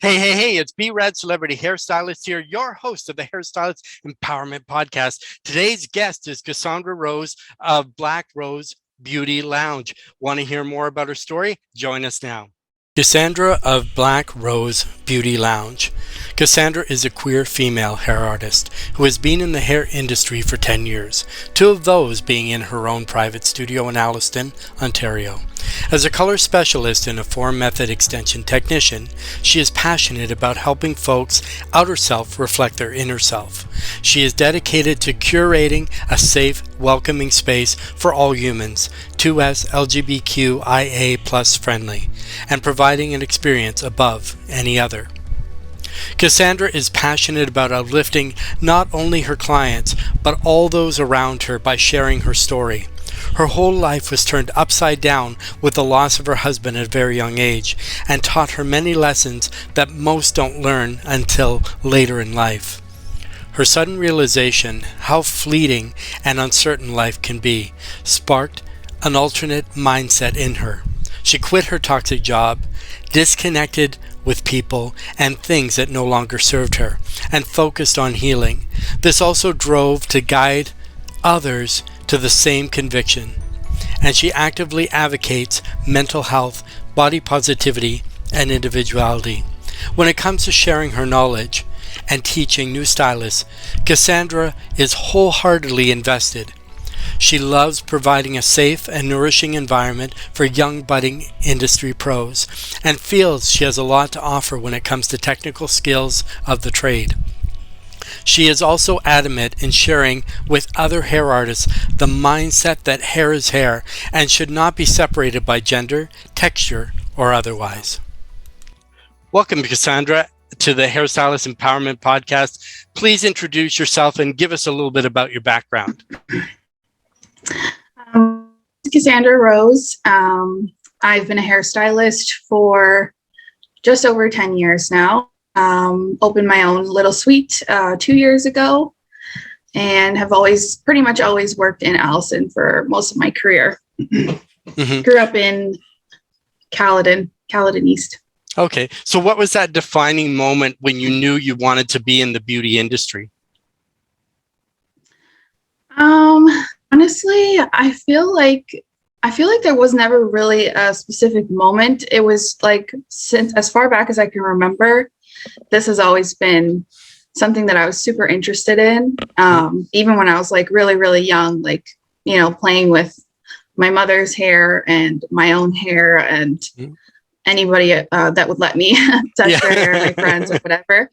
Hey, it's B-Rad Celebrity Hairstylist here, your host of the Hairstylist Empowerment Podcast. Today's guest is Cassandra Rose of Black Rose Beauty Lounge. Want to hear more about her story? Join us now. Cassandra of Black Rose Beauty Lounge. Cassandra is a queer female hair artist who has been in the hair industry for 10 years, 2 of those being in her own private studio in Alliston, Ontario. As a color specialist and a form method extension technician, she is passionate about helping folks' outer self reflect their inner self. She is dedicated to curating a safe, welcoming space for all humans, 2S LGBTQIA+ friendly, and providing an experience above any other. Cassandra is passionate about uplifting not only her clients, but all those around her by sharing her story. Her whole life was turned upside down with the loss of her husband at a very young age, and taught her many lessons that most don't learn until later in life. Her sudden realization how fleeting and uncertain life can be sparked an alternate mindset in her. She quit her toxic job, disconnected with people and things that no longer served her, and focused on healing. This also drove to guide others to the same conviction, and she actively advocates mental health, body positivity, and individuality. When it comes to sharing her knowledge and teaching new stylists, Cassandra is wholeheartedly invested. She loves providing a safe and nourishing environment for young budding industry pros, and feels she has a lot to offer when it comes to technical skills of the trade. She is also adamant in sharing with other hair artists the mindset that hair is hair and should not be separated by gender, texture, or otherwise. Welcome, Cassandra, to the Hairstylist Empowerment Podcast. Please introduce yourself and give us a little bit about your background. Cassandra Rose. I've been a hairstylist for just over 10 years now. Opened my own little suite 2 years ago, and have pretty much always worked in Alliston for most of my career. Mm-hmm. Grew up in Caledon East. Okay, so what was that defining moment when you knew you wanted to be in the beauty industry? Honestly, I feel like there was never really a specific moment. It was like, since as far back as I can remember, this has always been something that I was super interested in. Even when I was like really, really young, like, playing with my mother's hair and my own hair and anybody that would let me touch their hair, my friends or whatever.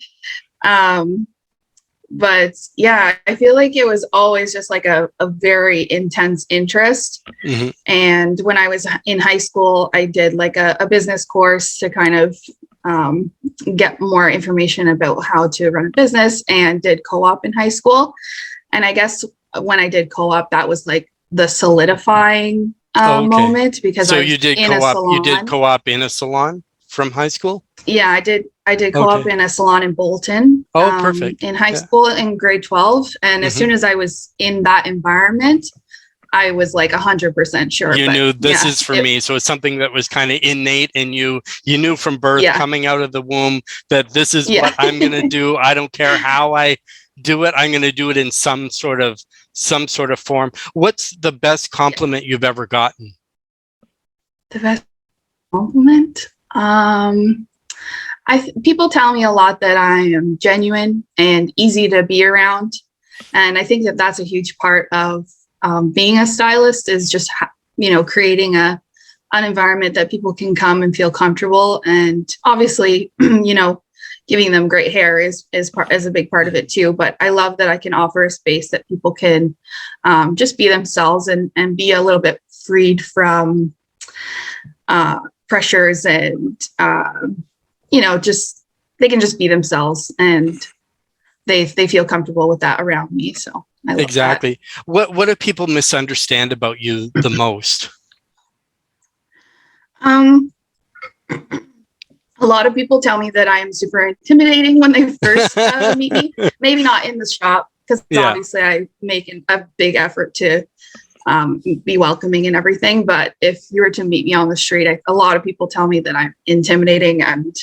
But yeah, I feel like it was always just like a very intense interest. Mm-hmm. And when I was in high school, I did like a business course to kind of get more information about how to run a business, and did co-op in high school. And I guess when I did co-op, that was like the solidifying moment, because you did co-op in a salon from high school? Yeah, I did co-op in a salon in Bolton. Perfect. In high school in grade 12. And as soon as I was in that environment, I was like 100% sure. You knew this is for me. So it's something that was kind of innate in you. You knew from birth, coming out of the womb, that this is what I'm going to do. I don't care how I do it. I'm going to do it in some sort of form. What's the best compliment you've ever gotten? The best compliment? People tell me a lot that I am genuine and easy to be around. And I think that that's a huge part of being a stylist, is just, creating an environment that people can come and feel comfortable. And obviously, giving them great hair is a big part of it too. But I love that I can offer a space that people can just be themselves and be a little bit freed from pressures, and they can just be themselves, and they feel comfortable with that around me. So I love exactly that. What do people misunderstand about you the most? A lot of people tell me that I am super intimidating when they first meet me. Maybe not in the shop, because obviously I make a big effort to be welcoming and everything. But if you were to meet me on the street, a lot of people tell me that I'm intimidating, and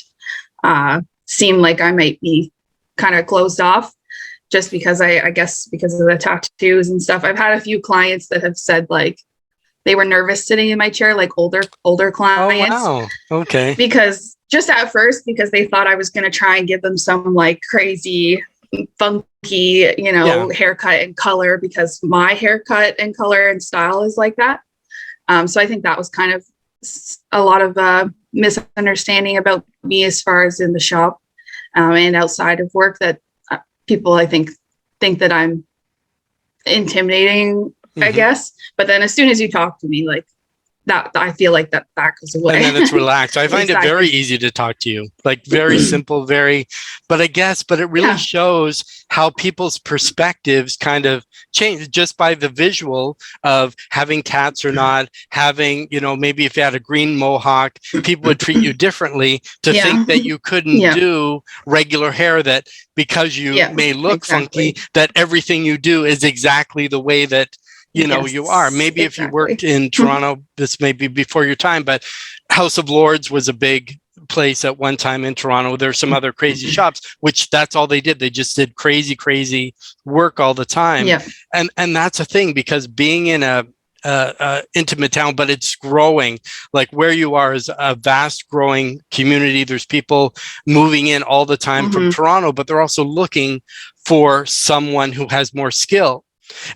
seem like I might be kind of closed off, just because I guess because of the tattoos and stuff. I've had a few clients that have said like they were nervous sitting in my chair, like older clients. Oh, wow. Okay. Because just at first, because they thought I was going to try and give them some like crazy, funky, haircut and color, because my haircut and color and style is like that. So I think that was kind of a lot of misunderstanding about me as far as in the shop and outside of work, that people, I think that I'm intimidating, I guess. But then as soon as you talk to me, like that, I feel like that goes away. And then it's relaxed. I find Exactly. it very easy to talk to you, like very simple, but it really shows how people's perspectives kind of change just by the visual of having tats or not having, maybe if you had a green mohawk, people would treat you differently to think that you couldn't do regular hair, that because you may look funky, that everything you do is exactly the way that you are. Maybe if you worked in Toronto, this may be before your time, but House of Lords was a big place at one time in Toronto. There's some other crazy shops, which that's all they did. They just did crazy work all the time. Yeah. And that's a thing, because being in a intimate town, but it's growing, like where you are is a vast growing community. There's people moving in all the time from Toronto, but they're also looking for someone who has more skill.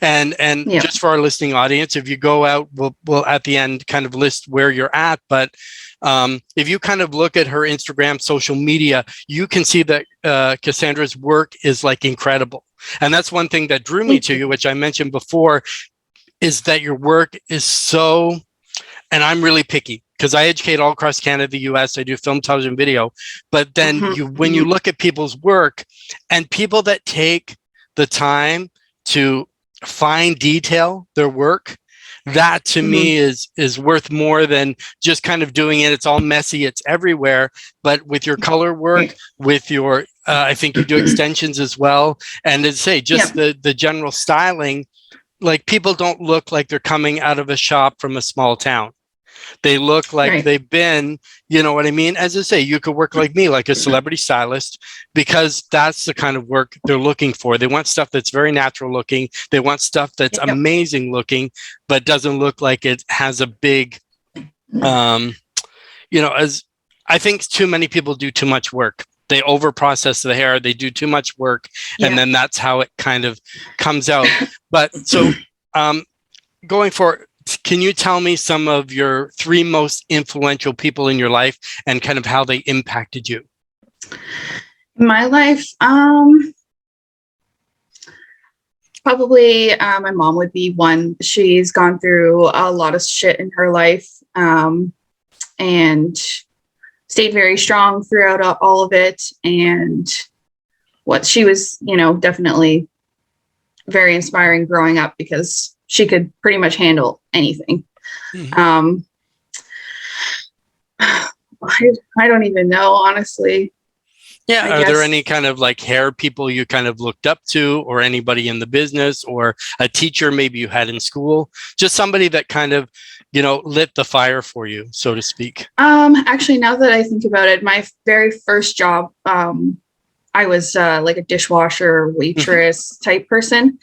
And just for our listening audience, if you go out, we'll at the end kind of list where you're at. But if you kind of look at her Instagram, social media, you can see that Cassandra's work is like incredible. And that's one thing that drew me to you, which I mentioned before, is that your work is so, and I'm really picky because I educate all across Canada, the US, I do film, television, video. But then when you look at people's work and people that take the time to fine detail their work, that to me is worth more than just kind of doing it. It's all messy, it's everywhere. But with your color work, with your I think you do extensions as well, and as I say, just the general styling, like people don't look like they're coming out of a shop from a small town. They look like they've been, you know what I mean? As I say, you could work like me, like a celebrity stylist, because that's the kind of work they're looking for. They want stuff that's very natural looking. They want stuff that's amazing looking, but doesn't look like it has a big, as I think too many people do too much work. They over process the hair. They do too much work. And then that's how it kind of comes out. But so going forward, can you tell me some of your 3 most influential people in your life and kind of how they impacted you? In my life, probably my mom would be one. She's gone through a lot of shit in her life and stayed very strong throughout all of it. And what she was, definitely very inspiring growing up, because she could pretty much handle anything. I don't even know, honestly. Yeah. Are there any kind of like hair people you kind of looked up to, or anybody in the business, or a teacher maybe you had in school? Just somebody that kind of, lit the fire for you, so to speak. Actually, now that I think about it, my very first job, I was like a dishwasher, waitress type person.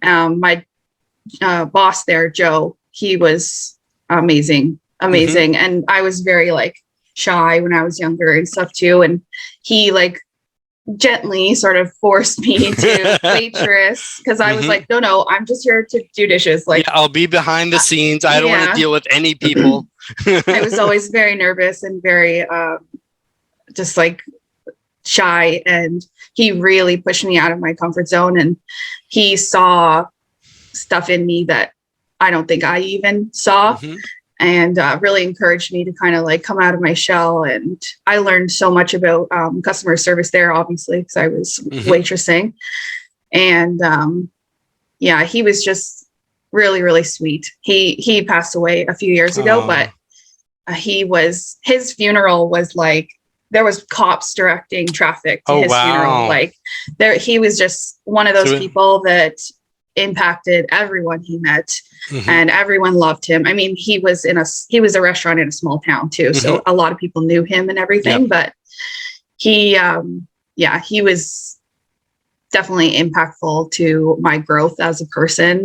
My boss there, Joe, he was amazing. And I was very like shy when I was younger and stuff too. And he like gently sort of forced me to waitress, because I was like, no, I'm just here to do dishes. Like, I'll be behind the scenes. I don't want to deal with any people. I was always very nervous and very just like shy. And he really pushed me out of my comfort zone. And he saw stuff in me that I don't think I even saw, and really encouraged me to kind of like come out of my shell. And I learned so much about customer service there, obviously, because I was waitressing. And he was just really, really sweet. He passed away a few years ago, but his funeral was like, there was cops directing traffic to his funeral. Like he was just one of those people that impacted everyone he met, and everyone loved him. I mean, he was a restaurant in a small town too, so a lot of people knew him and everything. But he, he was definitely impactful to my growth as a person,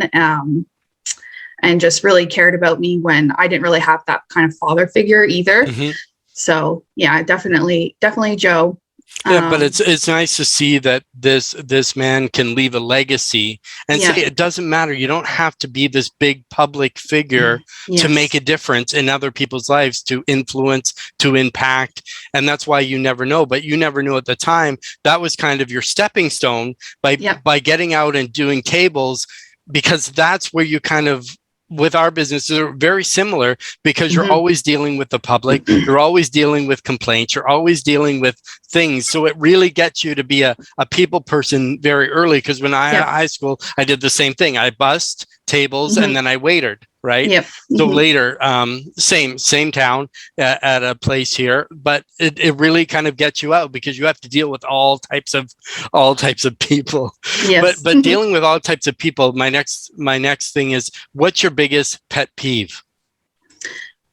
and just really cared about me when I didn't really have that kind of father figure either. Mhm. So yeah, definitely Joe. Yeah, but it's nice to see that this man can leave a legacy and say it doesn't matter. You don't have to be this big public figure to make a difference in other people's lives, to influence, to impact. And that's why you never know. But you never knew at the time. That was kind of your stepping stone by getting out and doing tables, because that's where you kind of, with our business, they're very similar, because you're always dealing with the public, you're always dealing with complaints, you're always dealing with things. So it really gets you to be a people person very early. Because when I at high school, I did the same thing. I bussed tables and then I waited, right? So later, same town, at a place here, but it really kind of gets you out, because you have to deal with all types of people. But dealing with all types of people, my next thing is, what's your biggest pet peeve?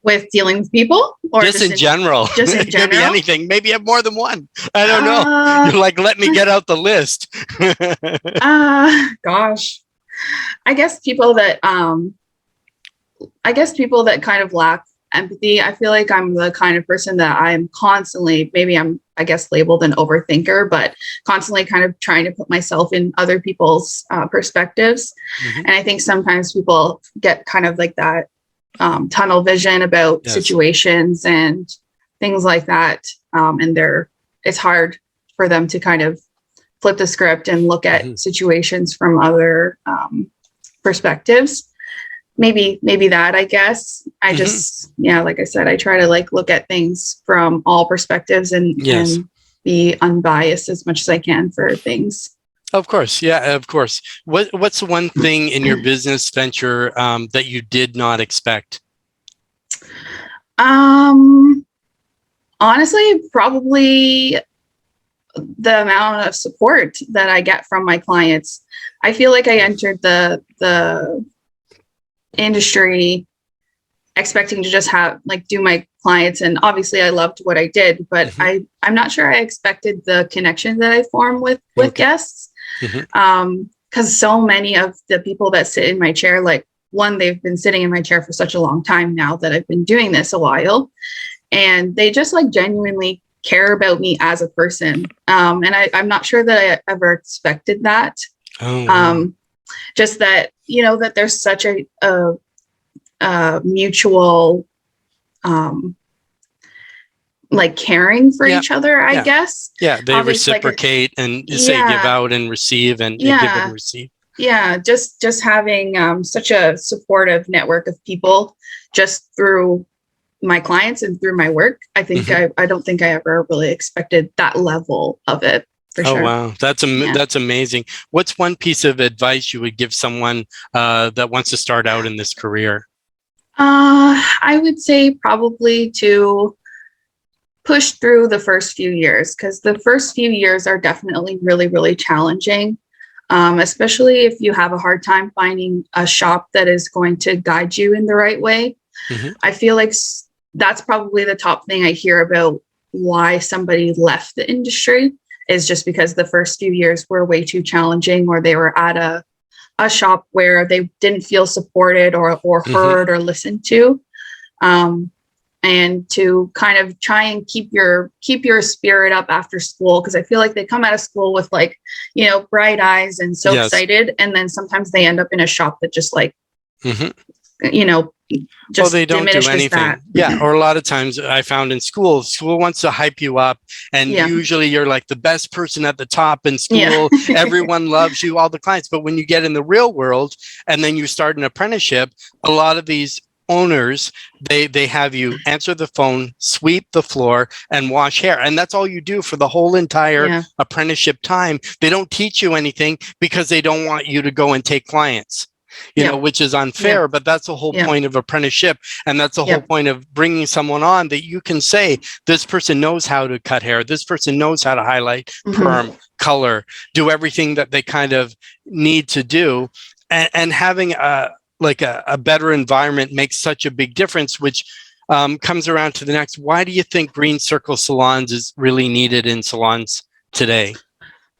With dealing with people, or just in general? Just in It could be general? anything. Maybe you have more than one. I don't know. You're like, let me get out the list. Gosh, I guess people that kind of lack empathy. I feel like I'm the kind of person that I'm constantly, maybe I'm, I guess, labeled an overthinker, but constantly kind of trying to put myself in other people's perspectives. And I think sometimes people get kind of like that tunnel vision about situations and things like that. And it's hard for them to kind of flip the script and look at situations from other perspectives. Maybe that, I guess. I just, like I said, I try to look at things from all perspectives and be unbiased as much as I can for things. Of course. Yeah, of course. What's the one thing in your business venture that you did not expect? Honestly, probably the amount of support that I get from my clients. I feel like I entered the industry expecting to just do my clients, and obviously I loved what I did, but I'm not sure I expected the connection that I form with guests. Because so many of the people that sit in my chair, they've been sitting in my chair for such a long time now that I've been doing this a while, and they just genuinely care about me as a person. And I'm not sure that I ever expected that. Just that, that there's such a mutual, caring for each other, I guess. Yeah, they reciprocate and say give out and receive, and give and receive. Yeah, just having such a supportive network of people just through my clients and through my work. I think I don't think I ever really expected that level of it. For sure. Wow, that's amazing. What's one piece of advice you would give someone that wants to start out in this career? I would say probably to push through the first few years, because the first few years are definitely really, really challenging, especially if you have a hard time finding a shop that is going to guide you in the right way. I feel like that's probably the top thing I hear about why somebody left the industry, is just because the first few years were way too challenging, or they were at a shop where they didn't feel supported or heard or listened to. And to kind of try and keep your spirit up after school, because I feel like they come out of school with bright eyes and so excited, and then sometimes they end up in a shop that just just they don't do anything. That. Yeah, or a lot of times I found in school wants to hype you up, and usually you're like the best person at the top in school. Everyone loves you, all the clients. But when you get in the real world and then you start an apprenticeship, a lot of these owners, they have you answer the phone, sweep the floor, and wash hair, and that's all you do for the whole entire apprenticeship time. They don't teach you anything because they don't want you to go and take clients. Which is unfair, but that's the whole point of apprenticeship. And that's the whole point of bringing someone on, that you can say, this person knows how to cut hair. This person knows how to highlight, perm, color, do everything that they kind of need to do. And having a better environment makes such a big difference, which comes around to the next. Why do you think green circle salons is really needed in salons today?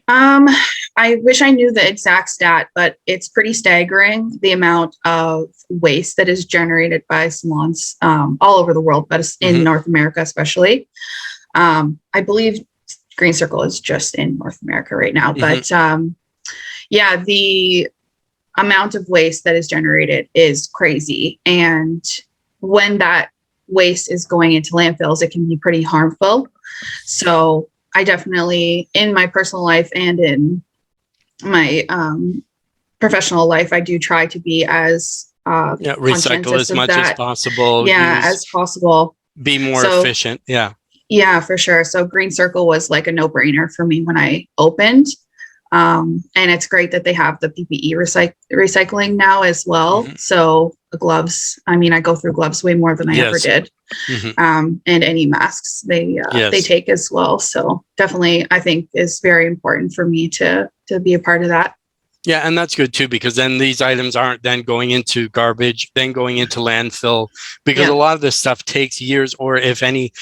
I wish I knew the exact stat, but it's pretty staggering the amount of waste that is generated by salons all over the world, but in North America especially. I believe Green Circle is just in North America right now, but yeah, the amount of waste that is generated is crazy. And when that waste is going into landfills, it can be pretty harmful. So I definitely, in my personal life and in my professional life, I do try to be as recycle as much as possible. As possible. Be more efficient. Yeah, for sure. So Green Circle was like a no-brainer for me when I opened. And it's great that they have the PPE recycling now as well. So the gloves, I mean, I go through gloves way more than I ever did. And any masks they take as well. So definitely, I think is very important for me to be a part of that. Yeah, and that's good too, because then these items aren't then going into garbage, then going into landfill, because a lot of this stuff takes years, or if any,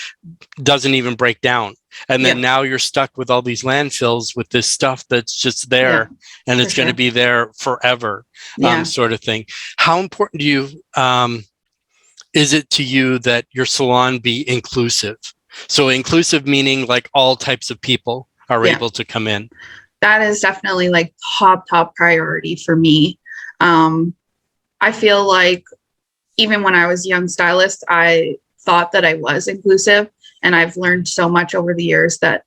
doesn't even break down. And then now you're stuck with all these landfills with this stuff that's just there, and it's going to be there forever, sort of thing. How important do you is it to you that your salon be inclusive? So inclusive meaning like all types of people are able to come in. That is definitely like top priority for me. I feel like even when I was a young stylist, I thought that I was inclusive, and I've learned so much over the years that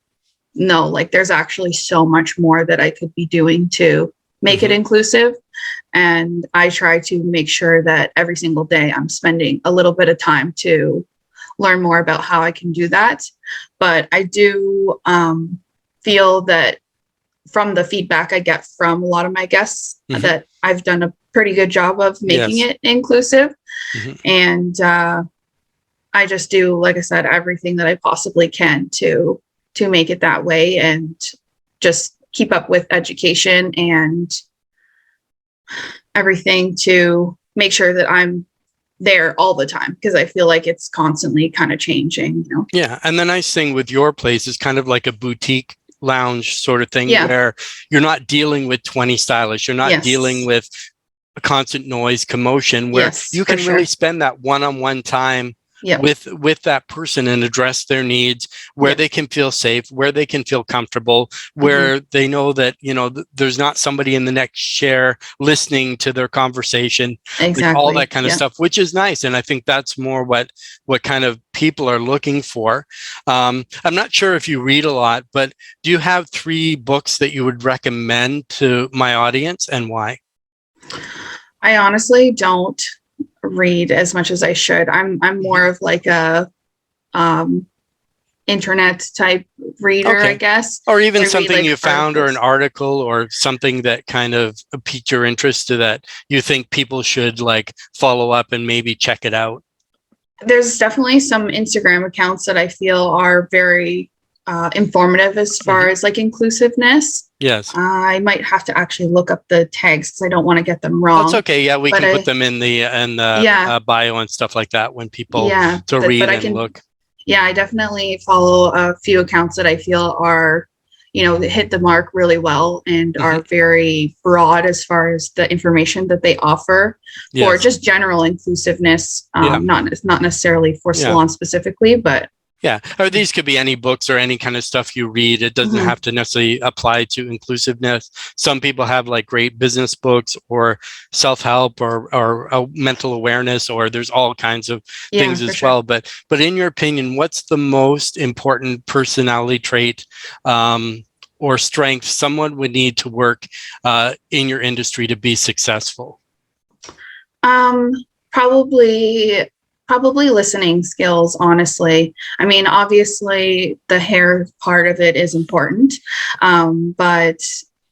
no, like there's actually so much more that I could be doing to make it inclusive. And I try to make sure that every single day I'm spending a little bit of time to learn more about how I can do that. But I do feel that from the feedback I get from a lot of my guests that I've done a pretty good job of making it inclusive. And I just do, like I said, everything that I possibly can to make it that way, and just keep up with education and everything to make sure that I'm there all the time, because I feel like it's constantly kind of changing, you know? Yeah. And the nice thing with your place is kind of like a boutique lounge sort of thing, where you're not dealing with 20 stylists, you're not dealing with a constant noise, commotion, where you can really spend that one-on-one time with that person and address their needs, where they can feel safe, where they can feel comfortable, where they know that, you know, there's not somebody in the next chair listening to their conversation, like all that kind of stuff, which is nice. And I think that's more what kind of people are looking for. I'm not sure if you read a lot, but do you have 3 books that you would recommend to my audience, and why? I honestly don't read as much as I should. I'm more of like a internet type reader, I guess. Or even something you found, or an article, or something that kind of piqued your interest, to that you think people should like follow up and maybe check it out. There's definitely some Instagram accounts that I feel are very informative as far as like inclusiveness. Yes. I might have to actually look up the tags because I don't want to get them wrong. That's okay. Yeah, we can put them in the bio and stuff like that when people read and look. Yeah, I definitely follow a few accounts that I feel are, you know, that hit the mark really well and are very broad as far as the information that they offer for just general inclusiveness, not necessarily for salon specifically, but or these could be any books or any kind of stuff you read. It doesn't have to necessarily apply to inclusiveness. Some people have like great business books, or self-help, or mental awareness, or there's all kinds of things as well. But in your opinion, what's the most important personality trait or strength someone would need to work in your industry to be successful? Probably listening skills, honestly. I mean, obviously the hair part of it is important, but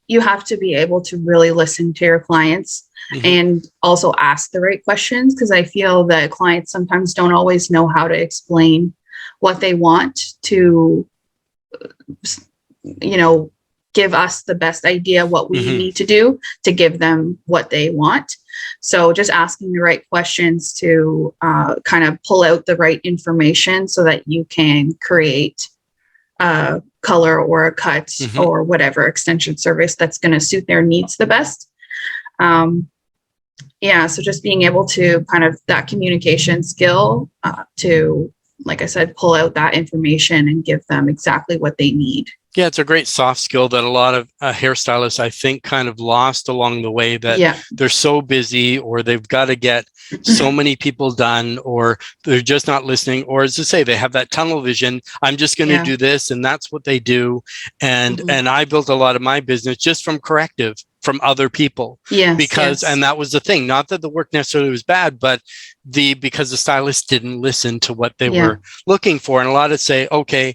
you have to be able to really listen to your clients and also ask the right questions, because I feel that clients sometimes don't always know how to explain what they want to, you know, give us the best idea what we need to do to give them what they want. So just asking the right questions to kind of pull out the right information so that you can create a color or a cut or whatever extension service that's going to suit their needs the best. So just being able to kind of that communication skill to, like I said, pull out that information and give them exactly what they need. Yeah, it's a great soft skill that a lot of hairstylists, I think, kind of lost along the way, that they're so busy, or they've got to get so many people done, or they're just not listening, or as I say, they have that tunnel vision. I'm just going to do this, and that's what they do. And I built a lot of my business just from corrective from other people. And that was the thing. Not that the work necessarily was bad, but because the stylist didn't listen to what they were looking for. And a lot of say, okay,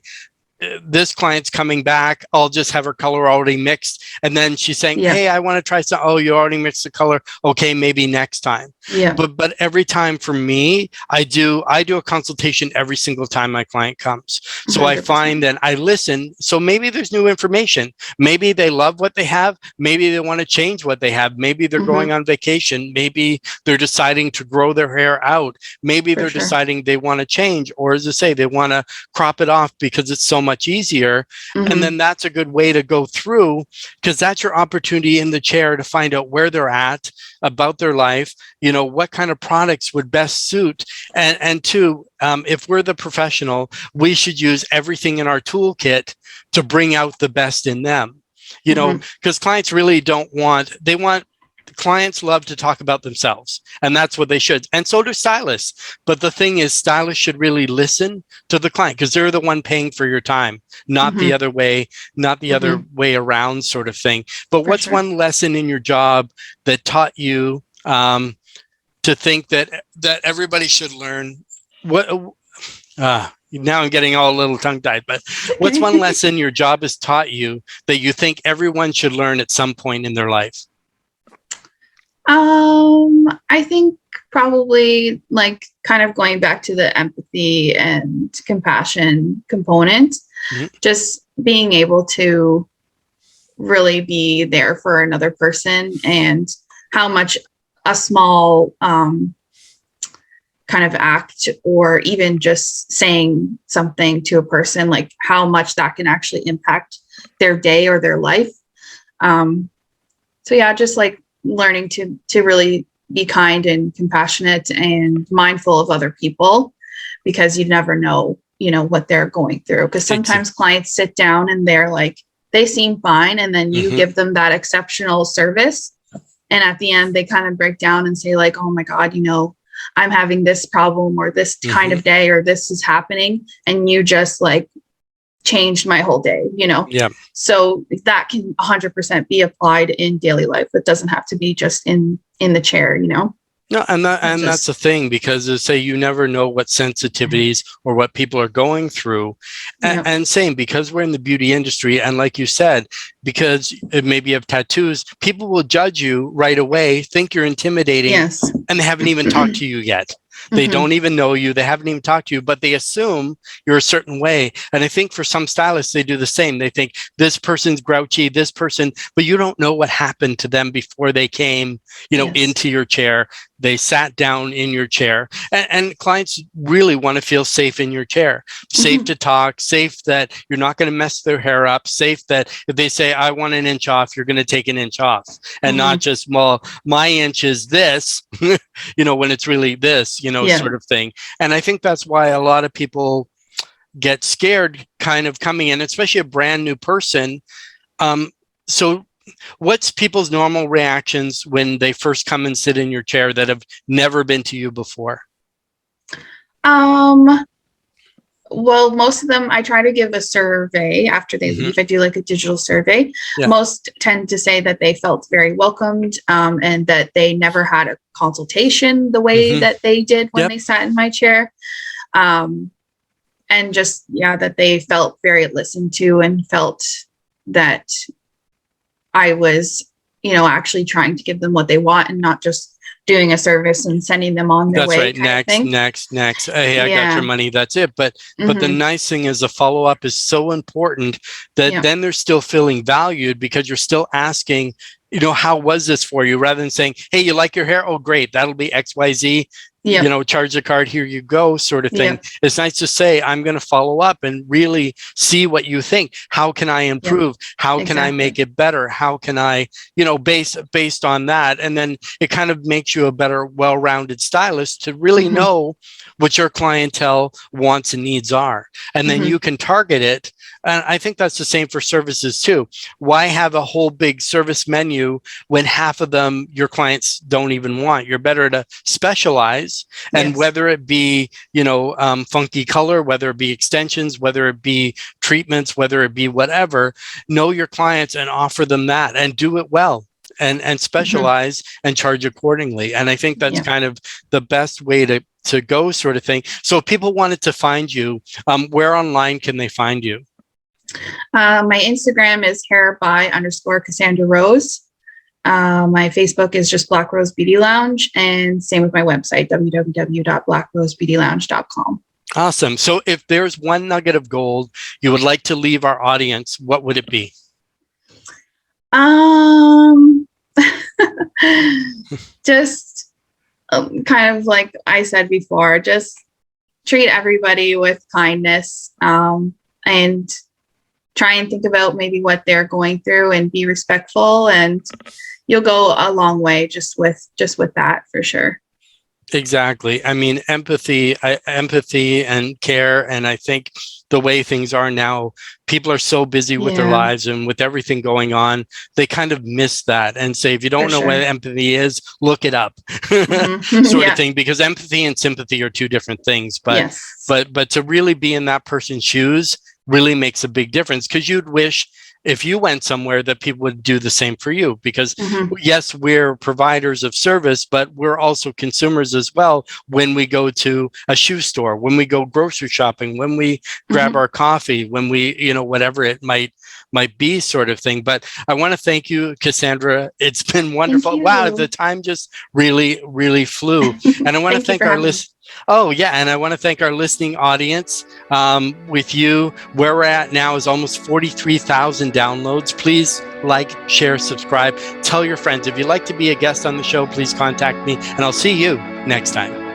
this client's coming back, I'll just have her color already mixed. And then she's saying, hey, I want to try some. Oh, you already mixed the color. Okay, maybe next time. But every time for me, I do a consultation every single time my client comes. So 100%. I find that I listen. So maybe there's new information. Maybe they love what they have. Maybe they want to change what they have. Maybe they're going on vacation. Maybe they're deciding to grow their hair out. Maybe they're deciding they want to change, or as I say, they want to crop it off because it's so much easier. And then that's a good way to go through, because that's your opportunity in the chair to find out where they're at about their life, what kind of products would best suit. And two, if we're the professional, we should use everything in our toolkit to bring out the best in them, because clients really clients love to talk about themselves, and that's what they should. And so do stylists. But the thing is, stylists should really listen to the client, because they're the one paying for your time, not the other way, not the other way around, sort of thing. But what's one lesson in your job that taught you to think that everybody should learn? Now I'm getting all a little tongue-tied, but what's one lesson your job has taught you that you think everyone should learn at some point in their life? I think probably like kind of going back to the empathy and compassion component, just being able to really be there for another person, and how much a small kind of act, or even just saying something to a person, like how much that can actually impact their day or their life. Just like learning to really be kind and compassionate and mindful of other people, because you never know, what they're going through. Because sometimes clients sit down and they're like, they seem fine, and then you give them that exceptional service, and at the end they kind of break down and say like, oh my God, I'm having this problem, or this kind of day, or this is happening, and you just like changed my whole day, So that can 100% be applied in daily life. It doesn't have to be just in the chair, No, that's the thing, because they say you never know what sensitivities or what people are going through. And same, because we're in the beauty industry, and like you said, because maybe you have tattoos, people will judge you right away, think you're intimidating, and they haven't even talked to you yet. They don't even know you. They haven't even talked to you, but they assume you're a certain way. And I think for some stylists, they do the same. They think this person's grouchy, this person, but you don't know what happened to them before they came, into your chair. They sat down in your chair, and clients really want to feel safe in your chair, safe to talk, safe that you're not going to mess their hair up, safe that if they say, I want an inch off, you're going to take an inch off, and not just, well, my inch is this, when it's really this, sort of thing. And I think that's why a lot of people get scared kind of coming in, especially a brand new person. So what's people's normal reactions when they first come and sit in your chair that have never been to you before? Well, most of them, I try to give a survey after they leave. I do like a digital survey. Most tend to say that they felt very welcomed, and that they never had a consultation the way that they did when they sat in my chair. And just, that they felt very listened to, and felt that I was, actually trying to give them what they want, and not just doing a service and sending them on their way. That's right. Next. Hey, I got your money. That's it. But the nice thing is the follow-up is so important that then they're still feeling valued, because you're still asking, how was this for you, rather than saying, hey, you like your hair? Oh, great. That'll be XYZ. Yeah. Charge the card, here you go, sort of thing. Yeah. It's nice to say, I'm going to follow up and really see what you think. How can I improve? How can I make it better? How can I, based on that? And then it kind of makes you a better, well-rounded stylist to really know what your clientele wants and needs are. And then you can target it. And I think that's the same for services too. Why have a whole big service menu when half of them your clients don't even want? You're better to specialize. And whether it be, funky color, whether it be extensions, whether it be treatments, whether it be whatever, know your clients and offer them that, and do it well, and specialize and charge accordingly. And I think that's kind of the best way to go, sort of thing. So if people wanted to find you, where online can they find you? My Instagram is hair_by_Cassandra Rose. My Facebook is just Black Rose Beauty Lounge, and same with my website, www.blackrosebeautylounge.com. Awesome. So if there's one nugget of gold you would like to leave our audience, what would it be? Just kind of like I said before, just treat everybody with kindness, and try and think about maybe what they're going through and be respectful, and you'll go a long way just with that, for sure. Exactly. I mean, empathy and care. And I think the way things are now, people are so busy with their lives and with everything going on, they kind of miss that, and say, if you don't know what empathy is, look it up, sort of thing, because empathy and sympathy are two different things. But but to really be in that person's shoes really makes a big difference, because you'd wish, if you went somewhere, that people would do the same for you, because yes, we're providers of service, but we're also consumers as well. When we go to a shoe store, when we go grocery shopping, when we grab our coffee, when we, whatever it might be, sort of thing. But I want to thank you, Cassandra. It's been wonderful. Wow, the time just really, really flew. And I want to thank our listeners. Oh, yeah. And I want to thank our listening audience. With you, where we're at now is almost 43,000 downloads. Please like, share, subscribe, tell your friends. If you'd like to be a guest on the show, please contact me, and I'll see you next time.